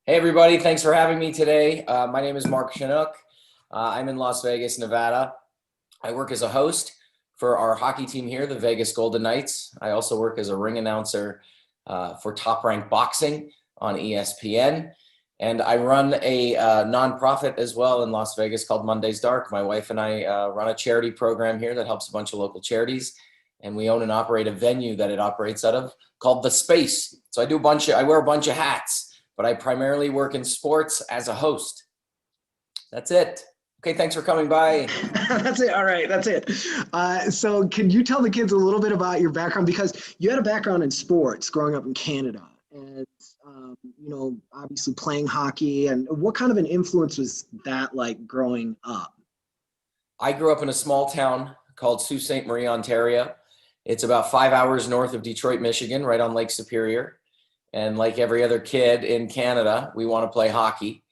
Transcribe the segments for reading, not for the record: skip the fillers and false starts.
Hey everybody, thanks for having me today. My name is Mark Shunock. I'm in Las Vegas, Nevada. I work as a host for our hockey team here, the Vegas Golden Knights. I also work as a ring announcer for Top Rank Boxing on ESPN. And I run a nonprofit as well in Las Vegas called Monday's Dark. My wife and I run a charity program here that helps a bunch of local charities. And we own and operate a venue that it operates out of called The Space. So I wear a bunch of hats, but I primarily work in sports as a host. That's it. Okay, thanks for coming by. That's it. All right, that's it. So, can you tell the kids a little bit about your background? Because you had a background in sports growing up in Canada, and obviously playing hockey. And what kind of an influence was that like growing up? I grew up in a small town called Sault Ste. Marie, Ontario. It's about 5 hours north of Detroit, Michigan, right on Lake Superior. And like every other kid in Canada, we want to play hockey.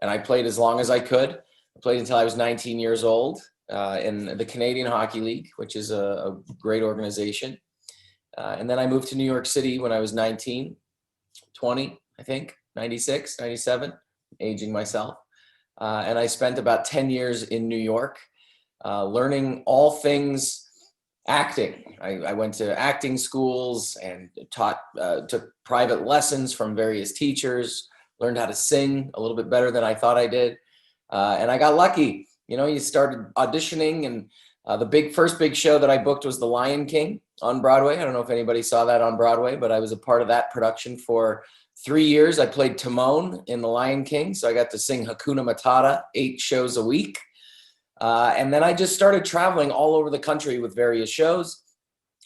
And I played as long as I could. I played until I was 19 years old in the Canadian Hockey League, which is a great organization. And then I moved to New York City when I was 19, 20, I think, 96, 97, aging myself. And I spent about 10 years in New York learning all things acting. I went to acting schools and took private lessons from various teachers, learned how to sing a little bit better than I thought I did. And I got lucky. You know, you started auditioning, and the first big show that I booked was The Lion King on Broadway. I don't know if anybody saw that on Broadway, but I was a part of that production for 3 years. I played Timon in The Lion King, so I got to sing Hakuna Matata 8 shows a week. And then I just started traveling all over the country with various shows,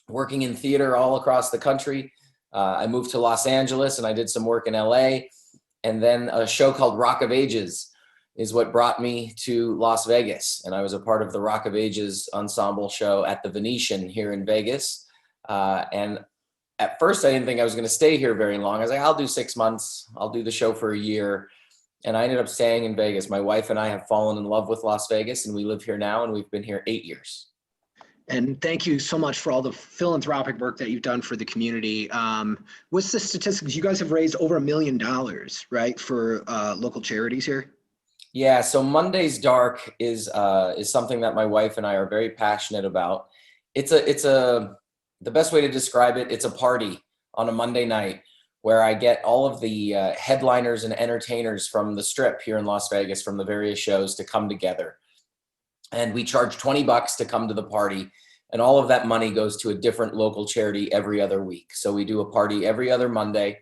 working in theater all across the country. I moved to Los Angeles and I did some work in LA. And then a show called Rock of Ages is what brought me to Las Vegas. And I was a part of the Rock of Ages ensemble show at the Venetian here in Vegas. And at first I didn't think I was going to stay here very long. I was like, I'll do 6 months. I'll do the show for a year. And I ended up staying in Vegas. My wife and I have fallen in love with Las Vegas, and we live here now, and we've been here 8 years. And thank you so much for all the philanthropic work that you've done for the community. What's the statistics? You guys have raised over $1 million, right, for local charities here? Yeah, so Monday's Dark is something that my wife and I are very passionate about. It's the best way to describe it. It's a party on a Monday night where I get all of the headliners and entertainers from the Strip here in Las Vegas from the various shows to come together. And we charge $20 to come to the party. And all of that money goes to a different local charity every other week. So we do a party every other Monday.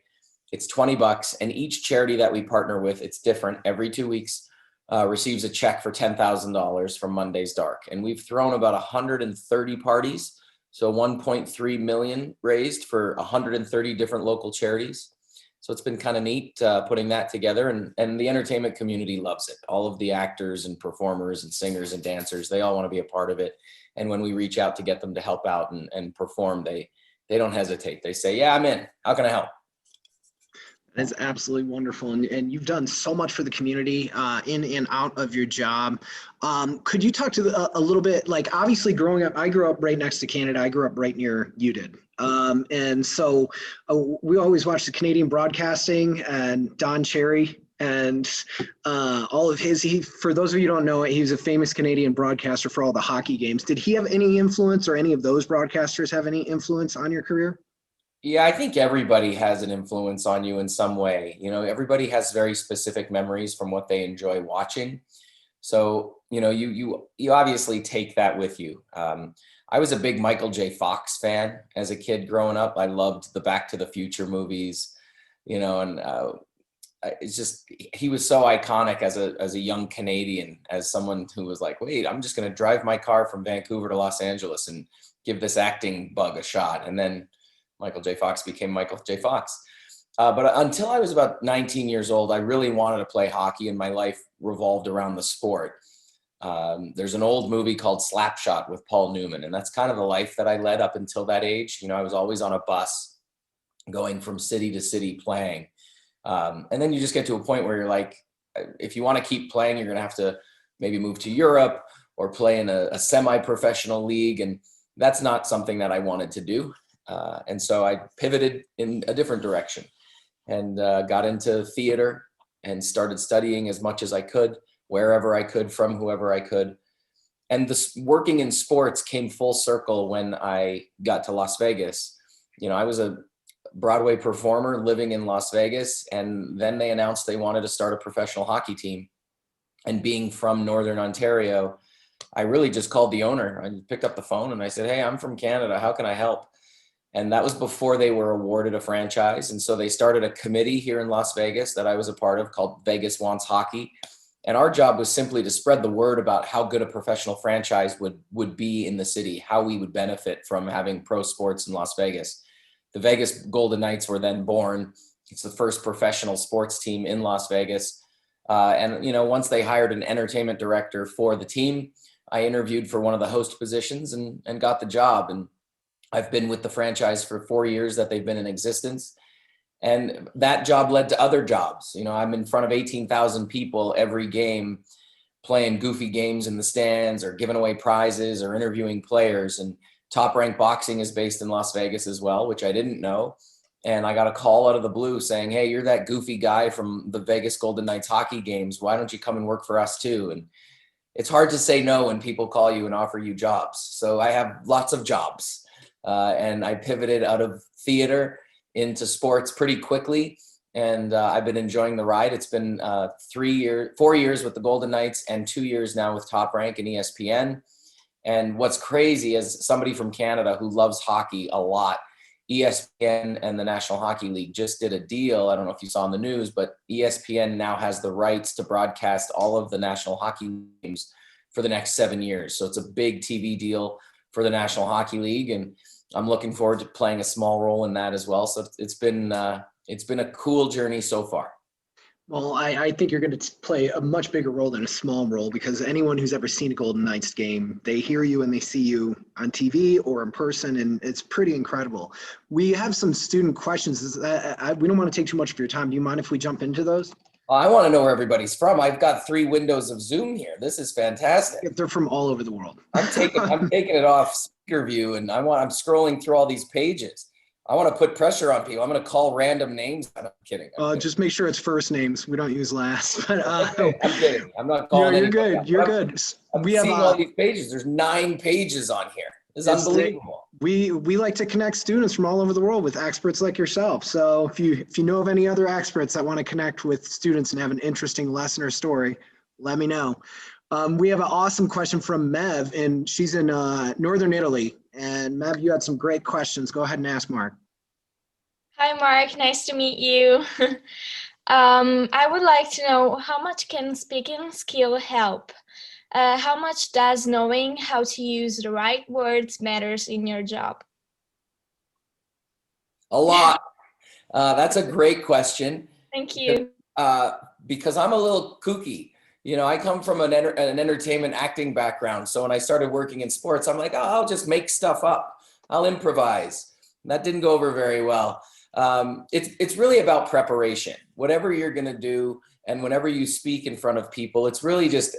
It's $20. And each charity that we partner with, it's different every 2 weeks, receives a check for $10,000 from Monday's Dark. And we've thrown about 130 parties. So 1.3 million raised for 130 different local charities. So it's been kind of neat putting that together, and the entertainment community loves it. All of the actors and performers and singers and dancers, they all want to be a part of it. And when we reach out to get them to help out and perform, they don't hesitate. They say, yeah, I'm in. How can I help? That's absolutely wonderful. And you've done so much for the community in and out of your job. Could you talk a little bit, like obviously growing up, I grew up right next to Canada. I grew up right near you did. And so we always watched the Canadian broadcasting and Don Cherry and all of for those of you who don't know, he was a famous Canadian broadcaster for all the hockey games. Did he have any influence, or any of those broadcasters have any influence on your career? Yeah, I think everybody has an influence on you in some way. You know, everybody has very specific memories from what they enjoy watching. So, you know, you obviously take that with you. I was a big Michael J. Fox fan as a kid growing up. I loved the Back to the Future movies, you know, and it's just he was so iconic as a young Canadian, as someone who was like, wait, I'm just going to drive my car from Vancouver to Los Angeles and give this acting bug a shot. And then Michael J. Fox became Michael J. Fox. But until I was about 19 years old, I really wanted to play hockey, and my life revolved around the sport. There's an old movie called Slapshot with Paul Newman, and that's kind of the life that I led up until that age. You know, I was always on a bus going from city to city playing. And then you just get to a point where you're like, if you want to keep playing, you're going to have to maybe move to Europe or play in a semi-professional league. And that's not something that I wanted to do. And so I pivoted in a different direction and got into theater. and started studying as much as I could, wherever I could, from whoever I could. And this working in sports came full circle when I got to Las Vegas. I was a Broadway performer living in Las Vegas, and then they announced they wanted to start a professional hockey team. And being from Northern Ontario, I really just called the owner. I picked up the phone and I said, "Hey, I'm from Canada. How can I help?" And that was before they were awarded a franchise. And so they started a committee here in Las Vegas that I was a part of called Vegas Wants Hockey. And our job was simply to spread the word about how good a professional franchise would be in the city, how we would benefit from having pro sports in Las Vegas. The Vegas Golden Knights were then born. It's the first professional sports team in Las Vegas. And once they hired an entertainment director for the team, I interviewed for one of the host positions and got the job. And I've been with the franchise for 4 years that they've been in existence. And that job led to other jobs. I'm in front of 18,000 people every game, playing goofy games in the stands or giving away prizes or interviewing players. And Top Rank Boxing is based in Las Vegas as well, which I didn't know. And I got a call out of the blue saying, "Hey, you're that goofy guy from the Vegas Golden Knights hockey games. Why don't you come and work for us too?" And it's hard to say no when people call you and offer you jobs. So I have lots of jobs. And I pivoted out of theater into sports pretty quickly. And I've been enjoying the ride. It's been 4 years with the Golden Knights and 2 years now with Top Rank and ESPN. And what's crazy as somebody from Canada who loves hockey a lot, ESPN and the National Hockey League just did a deal. I don't know if you saw in the news, but ESPN now has the rights to broadcast all of the National Hockey games for the next 7 years. So it's a big TV deal for the National Hockey League. And I'm looking forward to playing a small role in that as well. So it's been a cool journey so far. Well, I think you're going to play a much bigger role than a small role, because anyone who's ever seen a Golden Knights game, they hear you and they see you on TV or in person, and it's pretty incredible. We have some student questions. We don't want to take too much of your time. Do you mind if we jump into those? I want to know where everybody's from. I've got 3 windows of Zoom here. This is fantastic. They're from all over the world. I'm taking it off speaker view, and I'm scrolling through all these pages. I want to put pressure on people. I'm going to call random names. I'm kidding. Just make sure it's first names. We don't use last. But, I'm kidding. I'm not calling. You're good. You're good. I'm seeing all these pages. There's 9 pages on here. It's unbelievable. We like to connect students from all over the world with experts like yourself. So if you know of any other experts that want to connect with students and have an interesting lesson or story, let me know. We have an awesome question from Mev, and she's in Northern Italy. And Mev, you had some great questions. Go ahead and ask Mark. Hi, Mark. Nice to meet you. I would like to know, how much can speaking skill help? How much does knowing how to use the right words matters in your job? A lot. That's a great question. Thank you. Because I'm a little kooky. I come from an entertainment acting background. So when I started working in sports, I'm like, oh, I'll just make stuff up. I'll improvise. That didn't go over very well. It's really about preparation. Whatever you're going to do, and whenever you speak in front of people, it's really just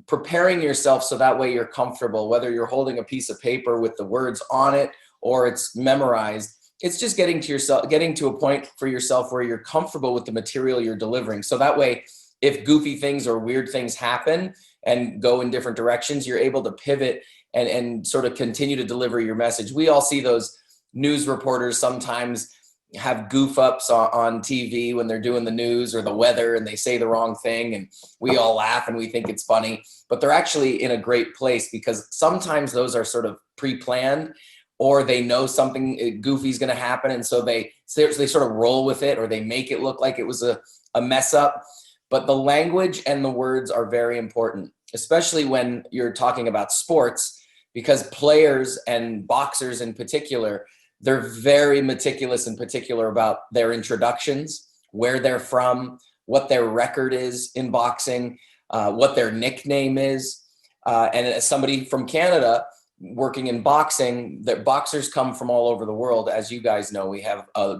preparing yourself so that way you're comfortable, whether you're holding a piece of paper with the words on it or it's memorized. It's just getting to a point for yourself where you're comfortable with the material you're delivering. So that way, if goofy things or weird things happen and go in different directions, you're able to pivot and sort of continue to deliver your message. We all see those news reporters sometimes have goof ups on TV when they're doing the news or the weather, and they say the wrong thing, and we all laugh and we think it's funny, but they're actually in a great place, because sometimes those are sort of pre-planned, or they know something goofy is going to happen, and so they sort of roll with it, or they make it look like it was a mess up. But the language and the words are very important, especially when you're talking about sports, because players and boxers in particular, they're very meticulous in particular about their introductions, where they're from, what their record is in boxing, what their nickname is. And as somebody from Canada working in boxing, that boxers come from all over the world. As you guys know, we have a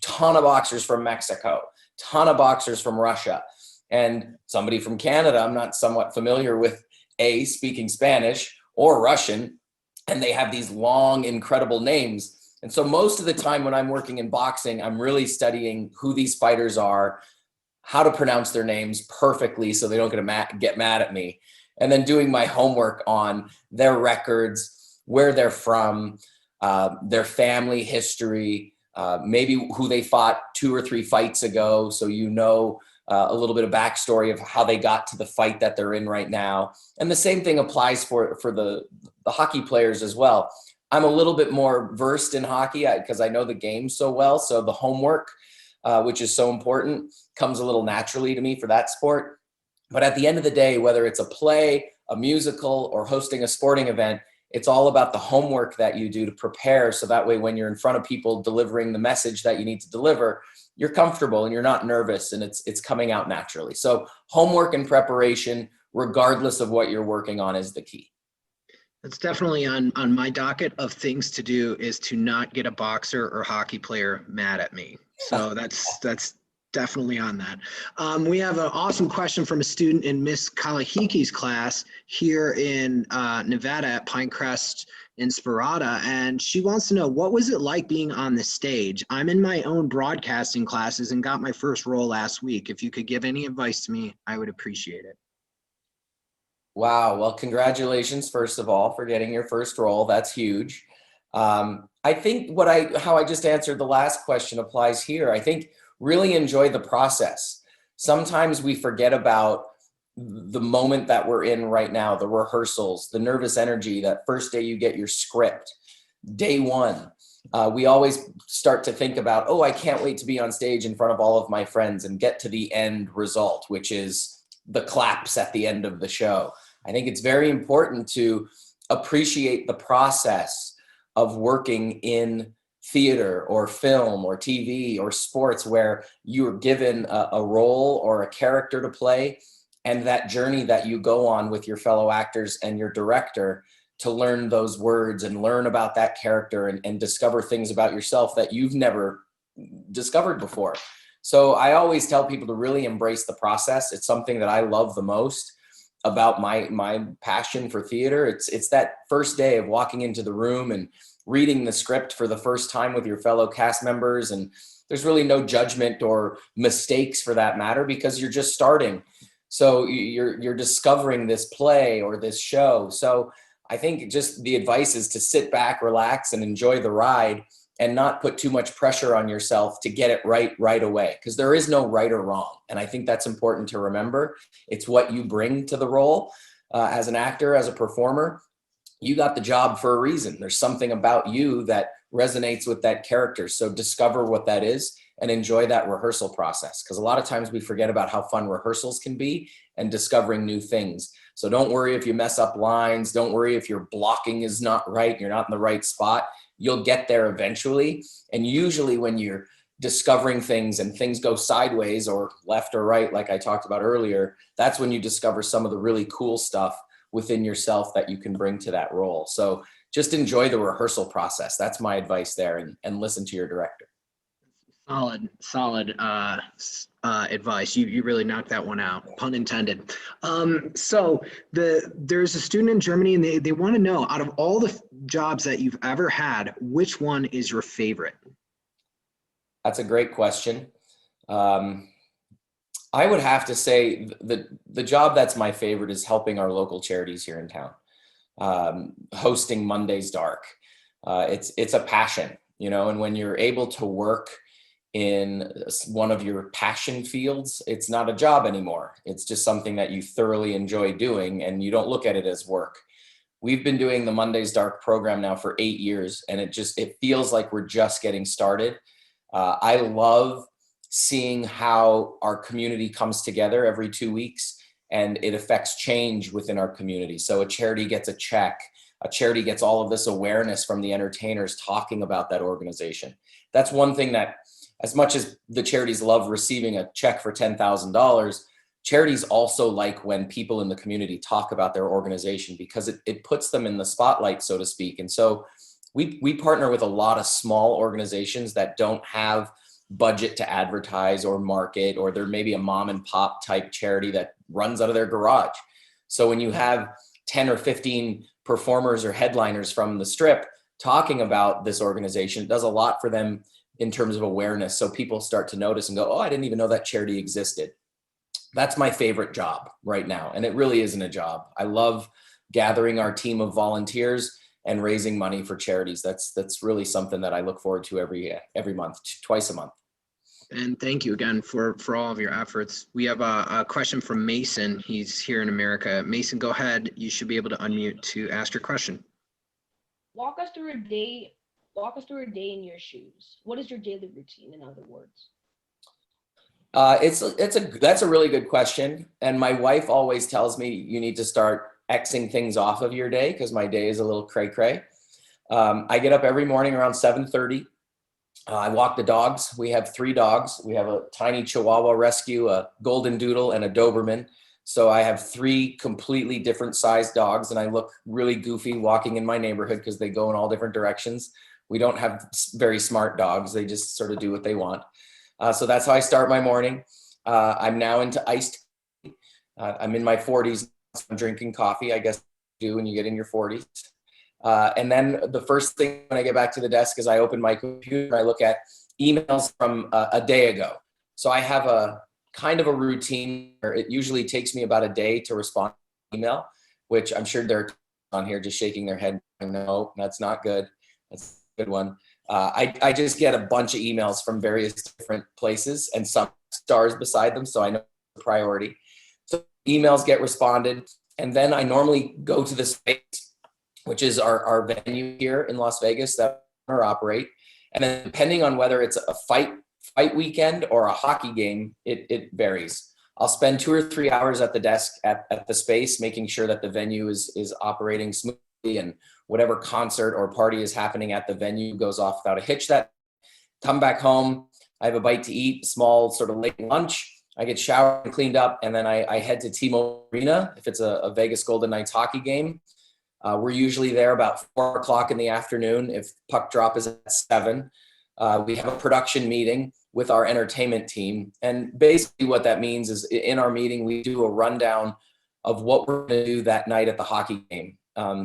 ton of boxers from Mexico, ton of boxers from Russia. And somebody from Canada, I'm not somewhat familiar with speaking Spanish or Russian, and they have these long, incredible names. And so most of the time when I'm working in boxing, I'm really studying who these fighters are, how to pronounce their names perfectly so they don't get mad at me, and then doing my homework on their records, where they're from, their family history, maybe who they fought 2 or 3 fights ago, so a little bit of backstory of how they got to the fight that they're in right now. And the same thing applies for the hockey players as well. I'm a little bit more versed in hockey because I know the game so well, so the homework, which is so important, comes a little naturally to me for that sport. But at the end of the day, whether it's a play, a musical, or hosting a sporting event, it's all about the homework that you do to prepare, so that way when you're in front of people delivering the message that you need to deliver, you're comfortable and you're not nervous, and it's coming out naturally. So homework and preparation, regardless of what you're working on, is the key. That's definitely on my docket of things to do, is to not get a boxer or hockey player mad at me. So that's definitely on that. We have an awesome question from a student in Miss Kalahiki's class here in Nevada at Pinecrest Inspirata, and she wants to know, what was it like being on the stage? I'm in my own broadcasting classes and got my first role last week. If you could give any advice to me, I would appreciate it. Wow. Well, congratulations, first of all, for getting your first role. That's huge. I think how I just answered the last question applies here. I think really enjoy the process. Sometimes we forget about the moment that we're in right now, the rehearsals, the nervous energy, that first day you get your script, day one. We always start to think about, oh, I can't wait to be on stage in front of all of my friends and get to the end result, which is the claps at the end of the show. I think it's very important to appreciate the process of working in theater or film or TV or sports, where you're given a role or a character to play, and that journey that you go on with your fellow actors and your director to learn those words and learn about that character and discover things about yourself that you've never discovered before. So I always tell people to really embrace the process. It's something that I love the most about my passion for theater. It's that first day of walking into the room and reading the script for the first time with your fellow cast members, and there's really no judgment or mistakes for that matter, because you're just starting. So you're discovering this play or this show. So I think just the advice is to sit back, relax, and enjoy the ride, and not put too much pressure on yourself to get it right away, because there is no right or wrong. And I think that's important to remember. It's what you bring to the role as an actor, as a performer. You got the job for a reason. There's something about you that resonates with that character. So discover what that is and enjoy that rehearsal process, because a lot of times we forget about how fun rehearsals can be and discovering new things. So don't worry if you mess up lines. Don't worry if your blocking is not right, you're not in the right spot. You'll get there eventually. And usually when you're discovering things and things go sideways or left or right, like I talked about earlier, that's when you discover some of the really cool stuff within yourself that you can bring to that role. So just enjoy the rehearsal process. That's my advice there, and listen to your director. Solid advice. You really knocked that one out, pun intended. So there's a student in Germany, and they want to know, out of all the jobs that you've ever had, which one is your favorite? That's a great question. I would have to say the job that's my favorite is helping our local charities here in town, hosting Monday's Dark. It's a passion, and when you're able to work in one of your passion fields, it's not a job anymore. It's just something that you thoroughly enjoy doing, and you don't look at it as work. We've been doing the Monday's Dark program now for 8 years, and it feels like we're just getting started. I love seeing how our community comes together every 2 weeks, and it affects change within our community. So a charity gets a check, a charity gets all of this awareness from the entertainers talking about that organization. That's one thing that, as much as the charities love receiving a check for $10,000, charities also like when people in the community talk about their organization, because it puts them in the spotlight, so to speak. And so we partner with a lot of small organizations that don't have budget to advertise or market, or they're maybe a mom and pop type charity that runs out of their garage. So when you have 10 or 15 performers or headliners from the Strip talking about this organization, it does a lot for them in terms of awareness. So people start to notice and go, oh, I didn't even know that charity existed. That's my favorite job right now. And it really isn't a job. I love gathering our team of volunteers and raising money for charities. That's really something that I look forward to every month, twice a month. And thank you again for all of your efforts. We have a question from Mason. He's here in America. Mason, go ahead. You should be able to unmute to ask your question. Walk us through a day in your shoes. What is your daily routine, in other words? That's a really good question. And my wife always tells me you need to start Xing things off of your day, because my day is a little cray-cray. I get up every morning around 7:30. I walk the dogs. We have 3 dogs. We have a tiny Chihuahua rescue, a Golden Doodle, and a Doberman. So I have 3 completely different sized dogs, and I look really goofy walking in my neighborhood because they go in all different directions. We don't have very smart dogs. They just sort of do what they want. So that's how I start my morning. I'm now into iced tea. I'm in my 40s. So I'm drinking coffee, I guess you do when you get in your 40s. And then the first thing when I get back to the desk is I open my computer and I look at emails from a day ago. So I have a kind of a routine where it usually takes me about a day to respond to email, which I'm sure they're on here just shaking their head. No, that's not good. That's a good one. I just get a bunch of emails from various different places and some stars beside them, so I know the priority. So emails get responded, and then I normally go to the space, which is our venue here in Las Vegas that we operate. And then depending on whether it's a fight weekend or a hockey game, it varies. I'll spend 2 or 3 hours at the desk at the space, making sure that the venue is operating smoothly and whatever concert or party is happening at the venue goes off without a hitch. That come back home, I have a bite to eat, small sort of late lunch. I get showered and cleaned up, and then I head to T-Mobile Arena if it's a Vegas Golden Knights hockey game. We're usually there about 4 o'clock in the afternoon. If puck drop is at 7, we have a production meeting with our entertainment team. And basically what that means is in our meeting, we do a rundown of what we're going to do that night at the hockey game.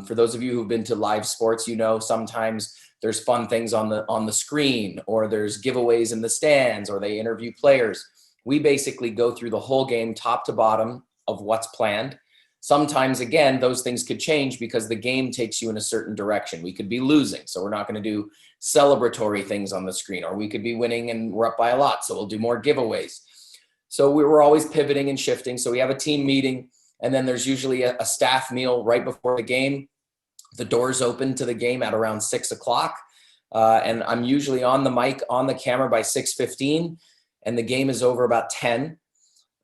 For those of you who've been to live sports, you know, sometimes there's fun things on the screen, or there's giveaways in the stands, or they interview players. We basically go through the whole game top to bottom of what's planned. Sometimes, again, those things could change because the game takes you in a certain direction. We could be losing, so we're not going to do celebratory things on the screen, or we could be winning and we're up by a lot, so we'll do more giveaways. So we're always pivoting and shifting. So we have a team meeting, and then there's usually a staff meal right before the game. The doors open to the game at around 6 o'clock, and I'm usually on the mic, on the camera by 6:15, and the game is over about 10.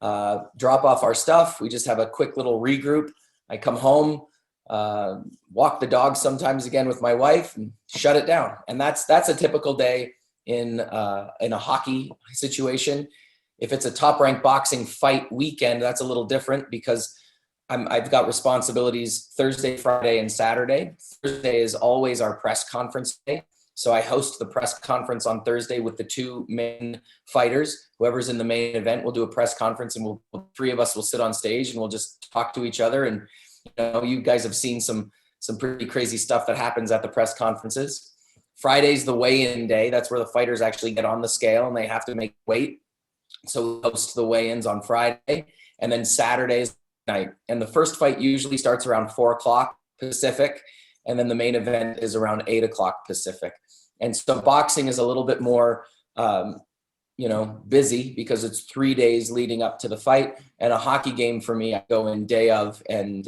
Drop off our stuff. We just have a quick little regroup. I come home, walk the dog sometimes again with my wife, and shut it down. And that's a typical day in a hockey situation. If it's a top-ranked boxing fight weekend, that's a little different because I've got responsibilities Thursday, Friday, and Saturday. Thursday is always our press conference day. So I host the press conference on Thursday with the 2 main fighters. Whoever's in the main event, we'll do a press conference, and 3 of us will sit on stage and we'll just talk to each other. And you guys have seen some pretty crazy stuff that happens at the press conferences. Friday's the weigh-in day. That's where the fighters actually get on the scale and they have to make weight. So we host the weigh-ins on Friday, and then Saturday's night. And the first fight usually starts around 4 o'clock Pacific, and then the main event is around 8 o'clock Pacific. And so boxing is a little bit more, busy because it's 3 days leading up to the fight. And a hockey game for me, I go in day of, and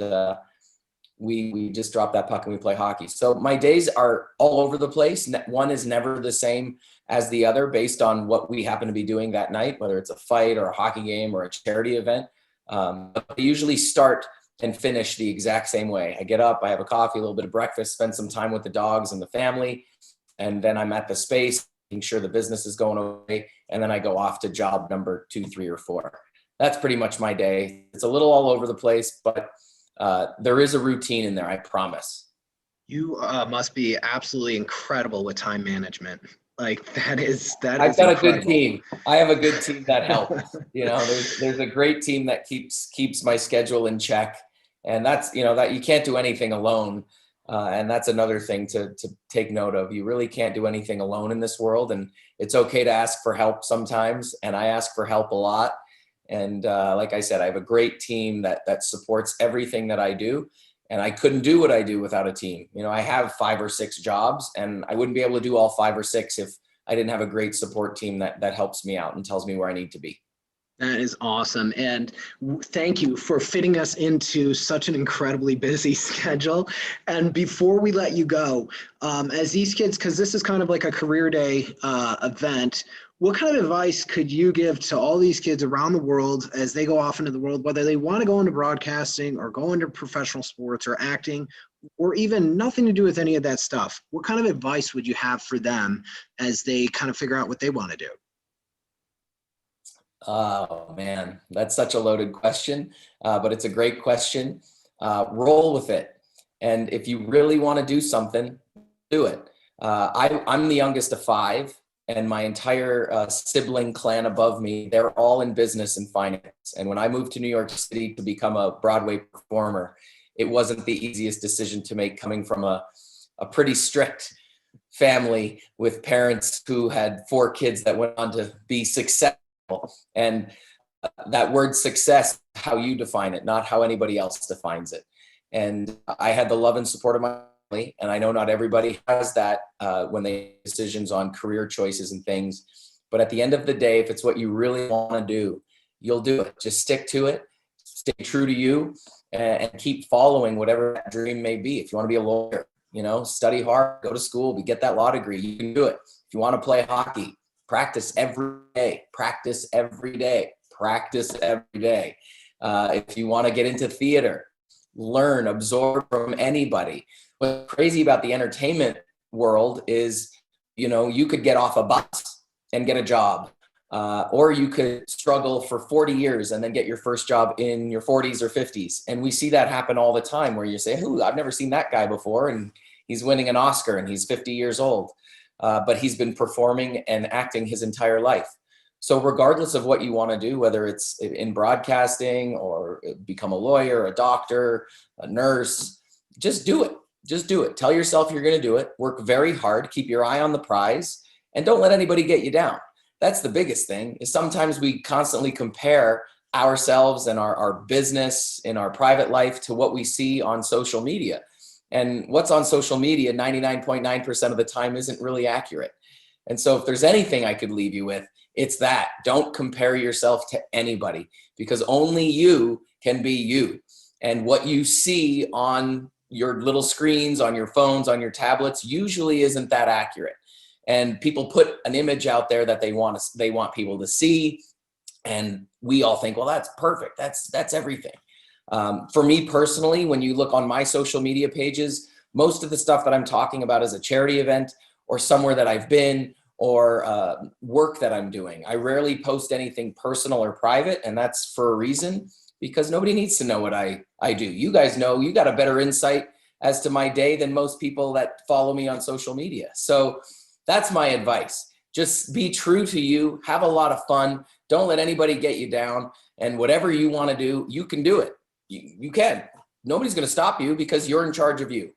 we just drop that puck and we play hockey. So my days are all over the place. One is never the same as the other based on what we happen to be doing that night, whether it's a fight or a hockey game or a charity event. But they usually start and finish the exact same way. I get up, I have a coffee, a little bit of breakfast, spend some time with the dogs and the family, and then I'm at the space, making sure the business is going away, and then I go off to job number 2, 3, or 4. That's pretty much my day. It's a little all over the place, but there is a routine in there, I promise. You must be absolutely incredible with time management. Like that is I've got incredible. a good team. I have a good team that helps. There's a great team that keeps my schedule in check, and that's that you can't do anything alone. And that's another thing to take note of. You really can't do anything alone in this world, and it's okay to ask for help sometimes. And I ask for help a lot. And like I said, I have a great team that supports everything that I do. And I couldn't do what I do without a team. You know, I have 5 or 6 jobs, and I wouldn't be able to do all 5 or 6 if I didn't have a great support team that helps me out and tells me where I need to be. That is awesome. And thank you for fitting us into such an incredibly busy schedule. And before we let you go, as these kids, because this is kind of like a career day event, what kind of advice could you give to all these kids around the world as they go off into the world, whether they want to go into broadcasting or go into professional sports or acting, or even nothing to do with any of that stuff? What kind of advice would you have for them as they kind of figure out what they want to do? Oh man, that's such a loaded question, but it's a great question. Roll with it. And if you really want to do something, do it. I'm the youngest of 5, and my entire sibling clan above me, they're all in business and finance. And when I moved to New York City to become a Broadway performer, it wasn't the easiest decision to make, coming from a pretty strict family with parents who had 4 kids that went on to be successful. And that word success, how you define it, not how anybody else defines it. And I had the love and support of my family, and I know not everybody has that when they make decisions on career choices and things. But at the end of the day, if it's what you really want to do, you'll do it. Just stick to it, stay true to you, and keep following whatever that dream may be. If you want to be a lawyer, you know, study hard, go to school, get that law degree, you can do it. If you want to play hockey, practice every day, practice every day, practice every day. If you want to get into theater, learn, absorb from anybody. What's crazy about the entertainment world is, you know, you could get off a bus and get a job, or you could struggle for 40 years and then get your first job in your 40s or 50s. And we see that happen all the time, where you say, "Ooh, I've never seen that guy before, and he's winning an Oscar and he's 50 years old." But he's been performing and acting his entire life. So regardless of what you want to do, whether it's in broadcasting or become a lawyer, a doctor, a nurse, just do it. Just do it. Tell yourself you're going to do it. Work very hard. Keep your eye on the prize, and don't let anybody get you down. That's the biggest thing. Is sometimes we constantly compare ourselves and our business in our private life to what we see on social media. And what's on social media 99.9% of the time isn't really accurate. And so if there's anything I could leave you with, it's that. Don't compare yourself to anybody, because only you can be you. And what you see on your little screens, on your phones, on your tablets, usually isn't that accurate. And people put an image out there that they want people to see. And we all think, well, that's perfect. That's everything. For me personally, when you look on my social media pages, most of the stuff that I'm talking about is a charity event or somewhere that I've been, or work that I'm doing. I rarely post anything personal or private, and that's for a reason, because nobody needs to know what I do. You guys know, you got a better insight as to my day than most people that follow me on social media. So that's my advice. Just be true to you, have a lot of fun, don't let anybody get you down, and whatever you want to do, you can do it. You can. Nobody's going to stop you, because you're in charge of you.